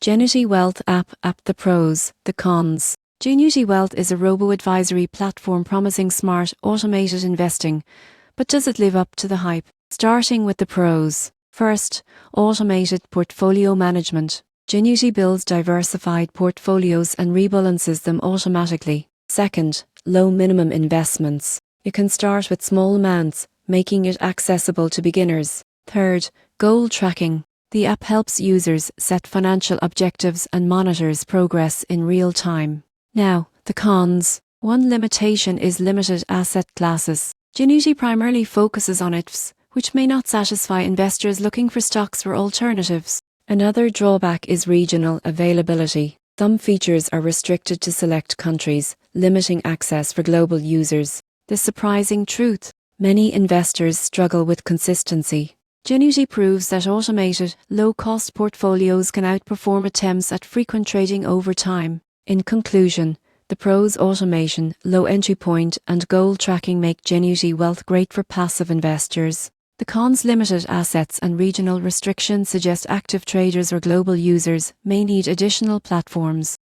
Genuity Wealth app. The pros, the cons. Genuity Wealth is a robo-advisory platform promising smart, automated investing. But does it live up to the hype? Starting with the pros. First, automated portfolio management. Genuity builds diversified portfolios and rebalances them automatically. Second, low minimum investments. You can start with small amounts, making it accessible to beginners. Third, goal tracking. The app helps users set financial objectives and monitors progress in real time. Now, the cons. One limitation is limited asset classes. Genuity primarily focuses on ETFs, which may not satisfy investors looking for stocks or alternatives. Another drawback is regional availability. Some features are restricted to select countries, limiting access for global users. The surprising truth: many investors struggle with consistency. Genuity proves that automated, low-cost portfolios can outperform attempts at frequent trading over time. In conclusion, the pros: automation, low entry point, and goal tracking make Genuity Wealth great for passive investors. The cons: limited assets and regional restrictions suggest active traders or global users may need additional platforms.